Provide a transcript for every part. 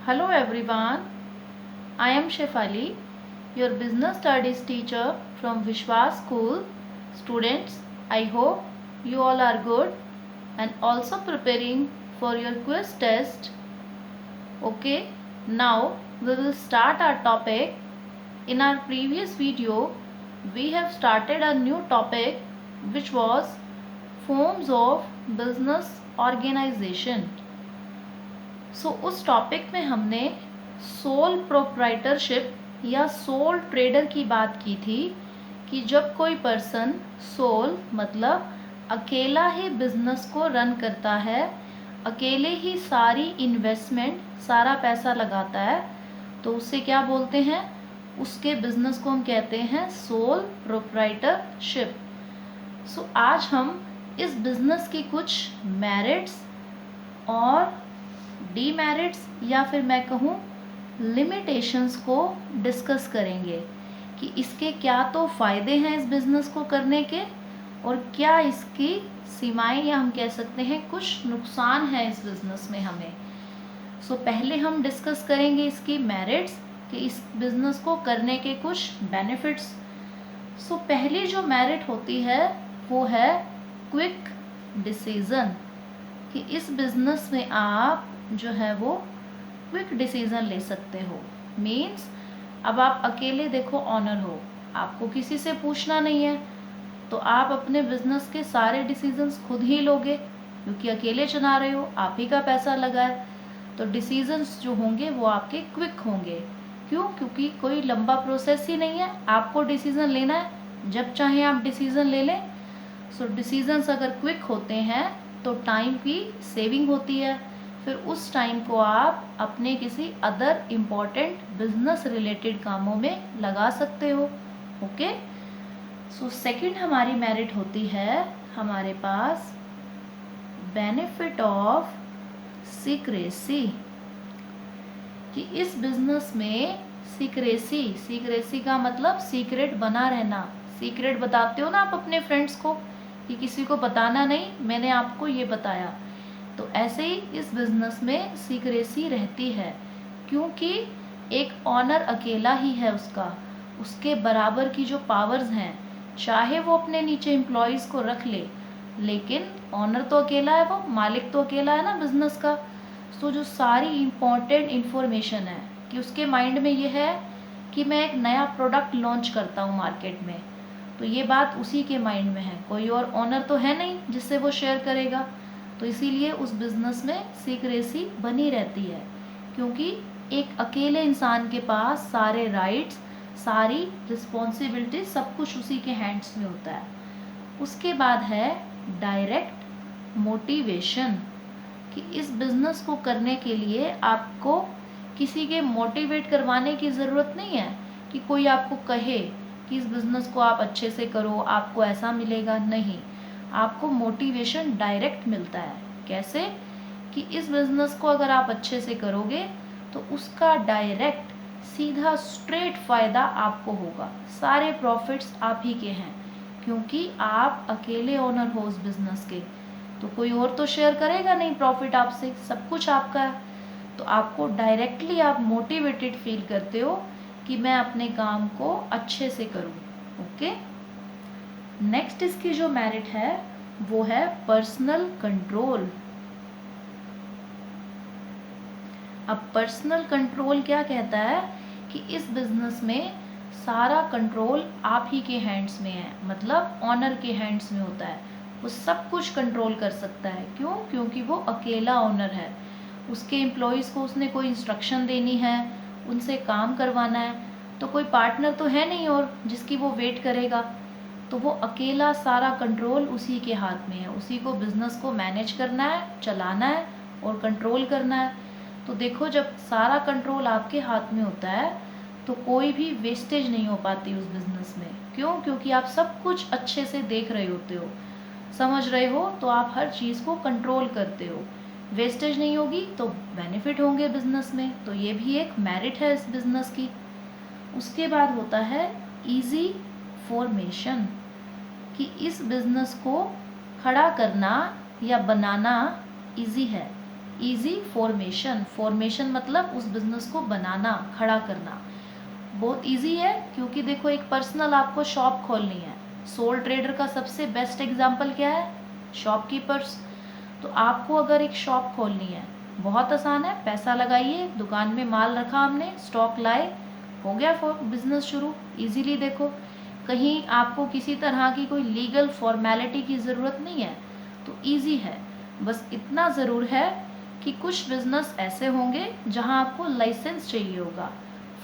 Hello everyone, I am Shefali, your business studies teacher from Vishwas School. Students, I hope you all are good and also preparing for your quiz test. Okay, now we will start our topic. In our previous video, we have started a new topic which was forms of business organization. उस topic में हमने sole proprietorship या soul trader की बात की थी कि जब कोई पर्सन सोल मतलब अकेला ही बिजनेस को रन करता है, अकेले ही सारी इन्वेस्टमेंट सारा पैसा लगाता है, तो उसे क्या बोलते हैं? उसके बिजनेस को हम कहते हैं सोल प्रोप्राइटरशिप। आज हम इस बिजनेस की कुछ मेरिट्स और डीमेरिट्स या फिर मैं कहूँ लिमिटेशंस को डिस्कस करेंगे कि इसके क्या तो फ़ायदे हैं इस बिज़नेस को करने के और क्या इसकी सीमाएं या हम कह सकते हैं कुछ नुकसान है इस बिज़नेस में हमें। पहले हम डिस्कस करेंगे इसकी मेरिट्स कि इस बिज़नेस को करने के कुछ बेनिफिट्स। पहली जो मेरिट होती है वो है क्विक डिसीज़न कि इस बिज़नेस में आप जो है वो क्विक डिसीज़न ले सकते हो। मीन्स अब आप अकेले देखो ऑनर हो, आपको किसी से पूछना नहीं है, तो आप अपने बिजनेस के सारे डिसीजंस खुद ही लोगे क्योंकि अकेले चला रहे हो, आप ही का पैसा लगा है, तो डिसीजंस जो होंगे वो आपके क्विक होंगे। क्यों? क्योंकि कोई लंबा प्रोसेस ही नहीं है, आपको डिसीज़न लेना है, जब चाहे आप डिसीज़न ले लें। डिसीजंस अगर क्विक होते हैं तो टाइम की सेविंग होती है, फिर उस टाइम को आप अपने किसी अदर इम्पॉर्टेंट बिजनेस रिलेटेड कामों में लगा सकते हो। ओके, सेकंड हमारी मेरिट होती है हमारे पास बेनिफिट ऑफ सीक्रेसी कि इस बिजनेस में सीक्रेसी का मतलब सीक्रेट बना रहना। सीक्रेट बताते हो ना आप अपने फ्रेंड्स को कि किसी को बताना नहीं, मैंने आपको ये बताया, तो ऐसे ही इस बिज़नेस में सीक्रेसी रहती है क्योंकि एक ऑनर अकेला ही है, उसके बराबर की जो पावर्स हैं, चाहे वो अपने नीचे एम्प्लॉयज़ को रख ले, लेकिन ऑनर तो अकेला है, वो मालिक तो अकेला है ना बिज़नेस का। जो सारी इम्पॉर्टेंट इन्फॉर्मेशन है कि उसके माइंड में ये है कि मैं एक नया प्रोडक्ट लॉन्च करता हूँ मार्केट में, तो ये बात उसी के माइंड में है, कोई और ऑनर तो है नहीं जिससे वो शेयर करेगा। तो इसीलिए उस बिज़नेस में सीक्रेसी बनी रहती है क्योंकि एक अकेले इंसान के पास सारे राइट्स, सारी रिस्पॉन्सिबिलिटी, सब कुछ उसी के हैंड्स में होता है। उसके बाद है डायरेक्ट मोटिवेशन कि इस बिज़नेस को करने के लिए आपको किसी के मोटिवेट करवाने की ज़रूरत नहीं है कि कोई आपको कहे कि इस बिज़नेस को आप अच्छे से करो, आपको ऐसा मिलेगा, नहीं, आपको मोटिवेशन डायरेक्ट मिलता है। कैसे? कि इस बिज़नेस को अगर आप अच्छे से करोगे तो उसका डायरेक्ट सीधा स्ट्रेट फ़ायदा आपको होगा, सारे प्रॉफिट्स आप ही के हैं क्योंकि आप अकेले ओनर हो उस बिज़नेस के, तो कोई और तो शेयर करेगा नहीं प्रॉफिट आपसे, सब कुछ आपका है। तो आपको डायरेक्टली आप मोटिवेटेड फील करते हो कि मैं अपने काम को अच्छे से करूँ। ओके, नेक्स्ट इसकी जो मेरिट है वो है पर्सनल कंट्रोल। अब पर्सनल कंट्रोल क्या कहता है कि इस बिजनेस में सारा कंट्रोल आप ही के हैंड्स में है, मतलब ऑनर के हैंड्स में होता है, वो सब कुछ कंट्रोल कर सकता है। क्यों? क्योंकि वो अकेला ऑनर है, उसके एम्प्लॉयज़ को उसने कोई इंस्ट्रक्शन देनी है, उनसे काम करवाना है, तो कोई पार्टनर तो है नहीं और जिसकी वो वेट करेगा, तो वो अकेला सारा कंट्रोल उसी के हाथ में है, उसी को बिज़नेस को मैनेज करना है, चलाना है और कंट्रोल करना है। तो देखो, जब सारा कंट्रोल आपके हाथ में होता है तो कोई भी वेस्टेज नहीं हो पाती उस बिज़नेस में। क्यों? क्योंकि आप सब कुछ अच्छे से देख रहे होते हो, समझ रहे हो, तो आप हर चीज़ को कंट्रोल करते हो, वेस्टेज नहीं होगी तो बेनिफिट होंगे बिज़नेस में, तो ये भी एक मेरिट है इस बिज़नेस की। उसके बाद होता है ईजी फॉर्मेशन कि इस बिज़नेस को खड़ा करना या बनाना इजी है, ईजी फॉर्मेशन, फॉर्मेशन मतलब उस बिजनेस को बनाना, खड़ा करना बहुत ईजी है, क्योंकि देखो एक पर्सनल आपको शॉप खोलनी है। सोल ट्रेडर का सबसे बेस्ट एग्जाम्पल क्या है? शॉपकीपर्स। तो आपको अगर एक शॉप खोलनी है, बहुत आसान है, पैसा लगाइए, दुकान में माल रखा हमने, स्टॉक लाए, हो गया बिजनेस शुरू इजीली। देखो कहीं आपको किसी तरह की कोई लीगल फॉर्मेलिटी की ज़रूरत नहीं है, तो इजी है। बस इतना ज़रूर है कि कुछ बिजनेस ऐसे होंगे जहां आपको लाइसेंस चाहिए होगा।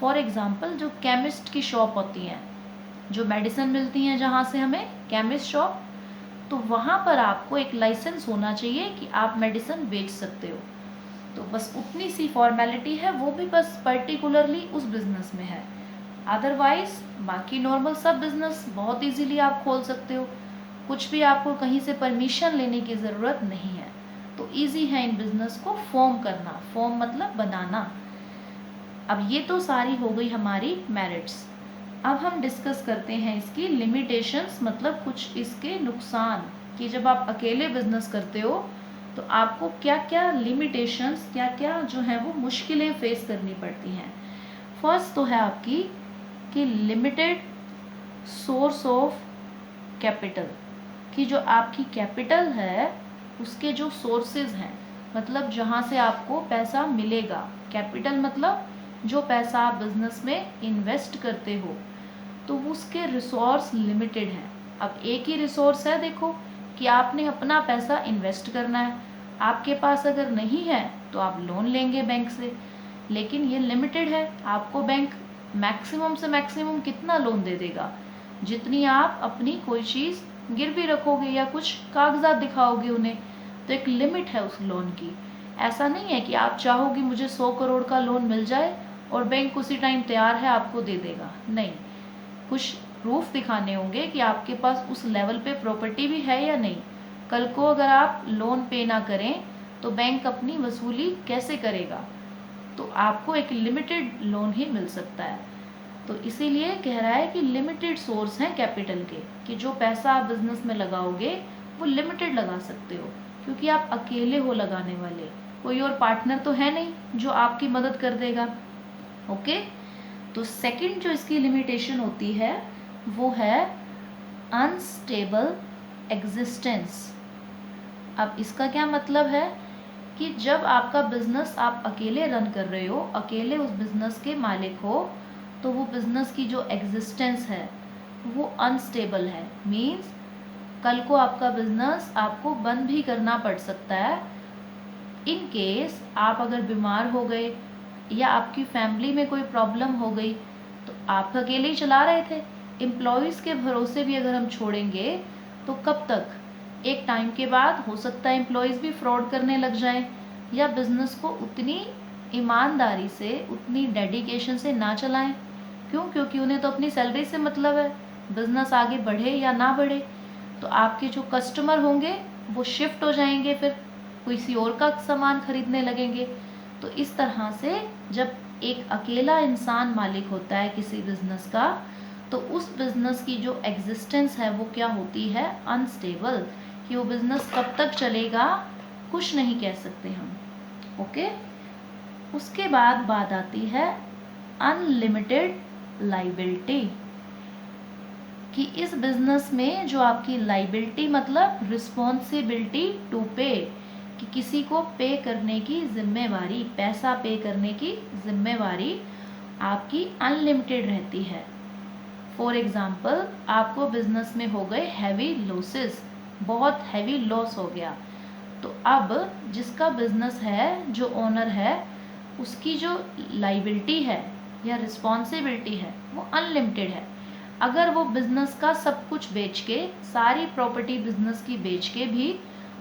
फॉर एग्जाम्पल जो केमिस्ट की शॉप होती हैं, जो मेडिसिन मिलती हैं जहाँ से हमें, केमिस्ट शॉप, तो वहाँ पर आपको एक लाइसेंस होना चाहिए कि आप मेडिसिन बेच सकते हो। तो बस उतनी सी फॉर्मेलिटी है, वो भी बस पर्टिकुलरली उस बिज़नेस में है। अदरवाइज बाकी नॉर्मल सब बिज़नेस बहुत इजीली आप खोल सकते हो, कुछ भी आपको कहीं से परमिशन लेने की ज़रूरत नहीं है। तो इजी है इन बिज़नेस को फॉर्म करना, फॉर्म मतलब बनाना। अब ये तो सारी हो गई हमारी मेरिट्स। अब हम डिस्कस करते हैं इसकी लिमिटेशंस, मतलब कुछ इसके नुकसान, कि जब आप अकेले बिजनेस करते हो तो आपको क्या क्या लिमिटेशंस, क्या क्या जो है वो मुश्किलें फेस करनी पड़ती हैं। फर्स्ट तो है आपकी कि लिमिटेड सोर्स ऑफ कैपिटल, कि जो आपकी कैपिटल है उसके जो सोर्सेज हैं, मतलब जहाँ से आपको पैसा मिलेगा। कैपिटल मतलब जो पैसा आप बिजनेस में इन्वेस्ट करते हो, तो उसके रिसोर्स लिमिटेड हैं। अब एक ही रिसोर्स है, देखो कि आपने अपना पैसा इन्वेस्ट करना है, आपके पास अगर नहीं है तो आप लोन लेंगे बैंक से, लेकिन ये लिमिटेड है। आपको बैंक मैक्सिमम से मैक्सिमम कितना लोन दे देगा? जितनी आप अपनी कोई चीज़ गिरवी रखोगे या कुछ कागजात दिखाओगे उन्हें, तो एक लिमिट है उस लोन की। ऐसा नहीं है कि आप चाहोगे मुझे 100 करोड़ का लोन मिल जाए और बैंक उसी टाइम तैयार है आपको दे देगा, नहीं। कुछ प्रूफ दिखाने होंगे कि आपके पास उस लेवल पे प्रॉपर्टी भी है या नहीं। कल को अगर आप लोन पे ना करें तो बैंक अपनी वसूली कैसे करेगा? तो आपको एक लिमिटेड लोन ही मिल सकता है। तो इसीलिए कह रहा है कि लिमिटेड सोर्स हैं कैपिटल के, कि जो पैसा आप बिजनेस में लगाओगे वो लिमिटेड लगा सकते हो, क्योंकि आप अकेले हो लगाने वाले, कोई और पार्टनर तो है नहीं जो आपकी मदद कर देगा। ओके, तो सेकंड जो इसकी लिमिटेशन होती है वो है अनस्टेबल एग्जिस्टेंस। अब इसका क्या मतलब है कि जब आपका बिजनेस आप अकेले रन कर रहे हो, अकेले उस बिजनेस के मालिक हो, तो वो बिजनेस की जो एग्जिस्टेंस है वो अनस्टेबल है। मीन्स कल को आपका बिजनेस आपको बंद भी करना पड़ सकता है। इन केस आप अगर बीमार हो गए या आपकी फैमिली में कोई प्रॉब्लम हो गई, तो आप अकेले ही चला रहे थे, एम्प्लॉयज़ के भरोसे भी अगर हम छोड़ेंगे तो कब तक? एक टाइम के बाद हो सकता है एम्प्लॉयज़ भी फ्रॉड करने लग जाएं, या बिज़नेस को उतनी ईमानदारी से, उतनी डेडिकेशन से ना चलाएं। क्यों? क्योंकि उन्हें तो अपनी सैलरी से मतलब है, बिज़नेस आगे बढ़े या ना बढ़े। तो आपके जो कस्टमर होंगे वो शिफ्ट हो जाएंगे, फिर किसी और का सामान खरीदने लगेंगे। तो इस तरह से जब एक अकेला इंसान मालिक होता है किसी बिजनेस का, तो उस बिजनेस की जो एग्जिस्टेंस है वो क्या होती है? अनस्टेबल, कि वो बिजनेस कब तक चलेगा कुछ नहीं कह सकते हम। ओके, उसके बाद बात आती है अनलिमिटेड लाइबिलिटी, कि इस बिजनेस में जो आपकी लाइबिलिटी मतलब रिस्पॉन्सिबिलिटी टू पे, कि किसी को पे करने की जिम्मेवारी, पैसा पे करने की जिम्मेवारी आपकी अनलिमिटेड रहती है। फॉर एग्जाम्पल आपको बिजनेस में हो गए हैवी लॉसेस, बहुत हैवी लॉस हो गया, तो अब जिसका बिजनेस है, जो ओनर है, उसकी जो लाइबिलिटी है या रिस्पॉन्सिबिलिटी है वो अनलिमिटेड है। अगर वो बिजनेस का सब कुछ बेच के, सारी प्रॉपर्टी बिजनेस की बेच के भी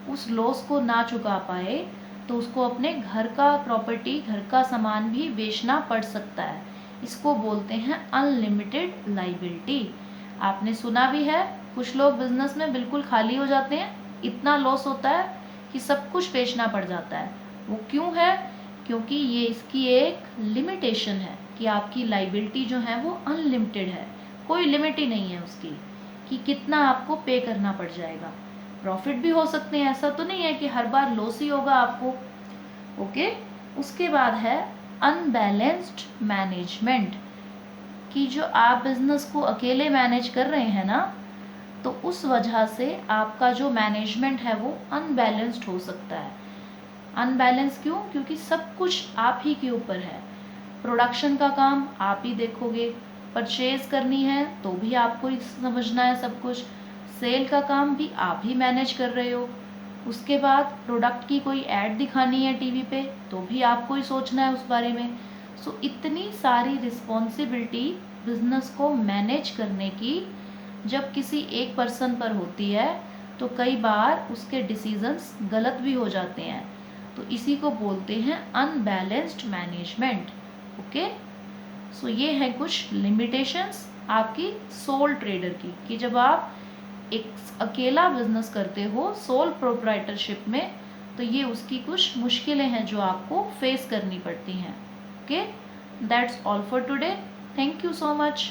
उस लॉस को ना चुका पाए, तो उसको अपने घर का प्रॉपर्टी, घर का सामान भी बेचना पड़ सकता है। इसको बोलते हैं अनलिमिटेड लाइबिलिटी। आपने सुना भी है, कुछ लोग बिजनेस में बिल्कुल खाली हो जाते हैं, इतना लॉस होता है कि सब कुछ बेचना पड़ जाता है। वो क्यों है? क्योंकि ये इसकी एक लिमिटेशन है कि आपकी लाइबिलिटी जो है वो अनलिमिटेड है, कोई लिमिट ही नहीं है उसकी कि कितना आपको पे करना पड़ जाएगा। प्रॉफिट भी हो सकते हैं, ऐसा तो नहीं है कि हर बार लॉस ही होगा आपको। ओके। उसके बाद है अनबैलेंस्ड मैनेजमेंट, कि जो आप बिजनेस को अकेले मैनेज कर रहे हैं ना, तो उस वजह से आपका जो मैनेजमेंट है वो अनबैलेंस्ड हो सकता है। अनबैलेंस क्यों? क्योंकि सब कुछ आप ही के ऊपर है। प्रोडक्शन का काम आप ही देखोगे, परचेज करनी है तो भी आपको ही समझना है सब कुछ, सेल का काम भी आप ही मैनेज कर रहे हो, उसके बाद प्रोडक्ट की कोई ऐड दिखानी है टीवी पे तो भी आपको ही सोचना है उस बारे में। सो इतनी सारी रिस्पॉन्सिबिलिटी बिजनेस को मैनेज करने की जब किसी एक पर्सन पर होती है तो कई बार उसके डिसीजंस गलत भी हो जाते हैं, तो इसी को बोलते हैं अनबैलेंस्ड मैनेजमेंट। ओके। सो ये है कुछ लिमिटेशंस आपकी सोल ट्रेडर की, कि जब आप एक अकेला बिजनेस करते हो सोल प्रोप्राइटरशिप में, तो ये उसकी कुछ मुश्किलें हैं जो आपको फेस करनी पड़ती हैं। Okay, that's all for today. Thank you so much.